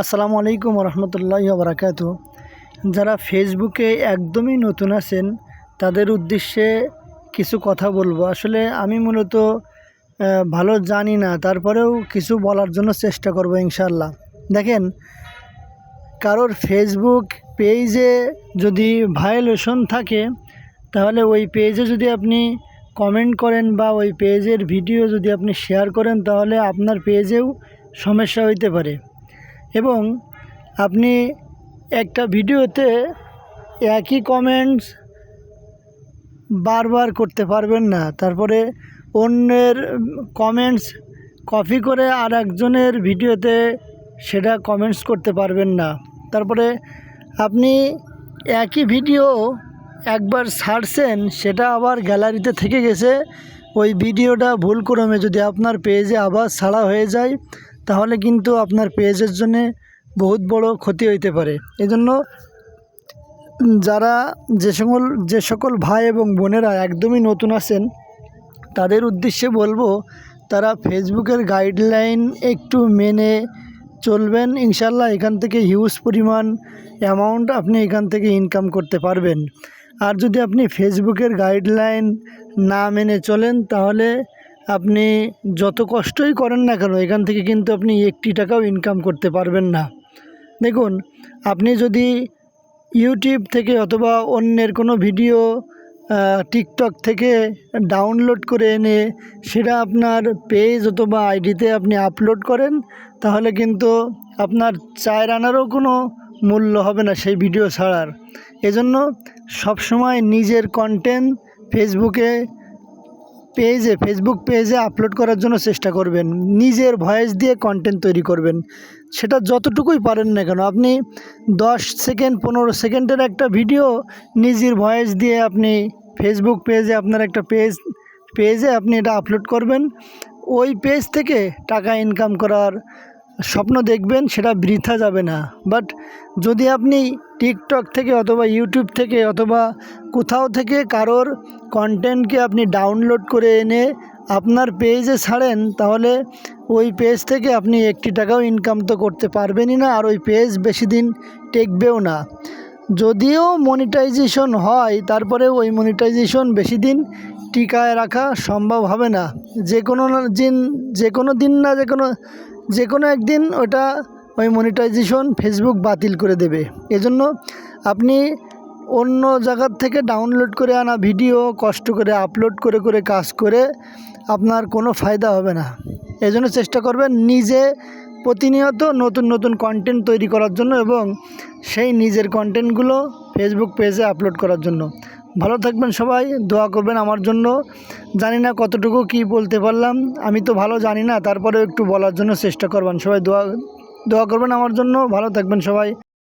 আসসালামু আলাইকুম রহমতুল্লাহি ওয়া বারাকাতুহু। যারা ফেসবুকে একদমই নতুন আছেন তাদের উদ্দেশ্যে কিছু কথা বলবো। আসলে আমি মূলত ভালো জানি না, তারপরেও কিছু বলার জন্য চেষ্টা করব ইনশাআল্লাহ। দেখেন, কারোর ফেসবুক পেজে যদি ভায়োলেশন থাকে তাহলে ওই পেজে যদি আপনি কমেন্ট করেন বা ওই পেজের ভিডিও যদি আপনি শেয়ার করেন তাহলে আপনার পেজেও সমস্যা হইতে পারে। এবং আপনি একটা ভিডিওতে একই কমেন্টস বারবার করতে পারবেন না। তারপরে অন্যের কমেন্টস কপি করে আর একজনের ভিডিওতে সেটা কমেন্টস করতে পারবেন না। তারপরে আপনি একই ভিডিও একবার ছাড়ছেন, সেটা আবার গ্যালারিতে থেকে গেছে, ওই ভিডিওটা ভুলক্রমে যদি আপনার পেজে আবার ছাড়া হয়ে যায় তাহলে কিন্তু আপনার পেজের জন্য বহুত বড় ক্ষতি হইতে পারে। এজন্য যারা যে সকল ভাই এবং বোনেরা একদমই নতুন আছেন তাদের উদ্দেশ্যে বলবো, তারা ফেসবুকের গাইডলাইন একটু মেনে চলবেন। ইনশাল্লাহ এখান থেকে হিউজ পরিমাণ অ্যামাউন্ট আপনি এখান থেকে ইনকাম করতে পারবেন। আর যদি আপনি ফেসবুকের গাইডলাইন না মেনে চলেন তাহলে আপনি যত কষ্টই করেন না কেন এখান থেকে কিন্তু আপনি একটি টাকাও ইনকাম করতে পারবেন না। দেখুন, আপনি যদি ইউটিউব থেকে অথবা অন্যের কোনো ভিডিও টিকটক থেকে ডাউনলোড করে এনে সেটা আপনার পেজ অথবা আইডিতে আপনি আপলোড করেন তাহলে কিন্তু আপনার 4 আনারও কোনো মূল্য হবে না সেই ভিডিও ছাড়ার। এজন্য সবসময় নিজের কন্টেন্ট ফেসবুক পেজে আপলোড করার জন্য চেষ্টা করবেন। নিজের ভয়েস দিয়ে কন্টেন্ট তৈরি করবেন, সেটা যতটুকুই পারেন না কেন। আপনি 10 সেকেন্ড 15 সেকেন্ডের একটা ভিডিও নিজের ভয়েস দিয়ে আপনি ফেসবুক পেজে আপনার একটা পেজে আপনি এটা আপলোড করবেন। ওই পেজ থেকে টাকা ইনকাম করার স্বপ্ন দেখবেন, সেটা বৃথা যাবে না। বাট যদি আপনি টিকটক থেকে অথবা ইউটিউব থেকে অথবা কোথাও থেকে কারোর কন্টেন্টকে আপনি ডাউনলোড করে এনে আপনার পেজে ছাড়েন তাহলে ওই পেজ থেকে আপনি একটি টাকাও ইনকাম তো করতে পারবেনই না, আর ওই পেজ বেশি দিন টেকবেও না। যদিও মনিটাইজেশন হয় তারপরে ওই মনিটাইজেশন বেশি দিন টিকায় রাখা সম্ভব হবে না। যে কোনো একদিন ওটা ওই মনিটাইজেশন ফেসবুক বাতিল করে দেবে। এজন্য আপনি অন্য জায়গার থেকে ডাউনলোড করে আনা ভিডিও কষ্ট করে আপলোড করে কাজ করে আপনার কোনো ফায়দা হবে না। এজন্য চেষ্টা করবেন নিজে প্রতিনিয়ত নতুন কন্টেন্ট তৈরি করার জন্য এবং সেই নিজের কন্টেন্টগুলো ফেসবুক পেজে আপলোড করার জন্য। ভালো থাকবেন সবাই, দোয়া করবেন আমার জন্য। জানি না কতটুকু কি বলতে পারলাম, আমি তো ভালো জানি না, তারপরেও একটু বলার জন্য চেষ্টা করবেন। সবাই দোয়া করবেন আমার জন্য। ভালো থাকবেন সবাই।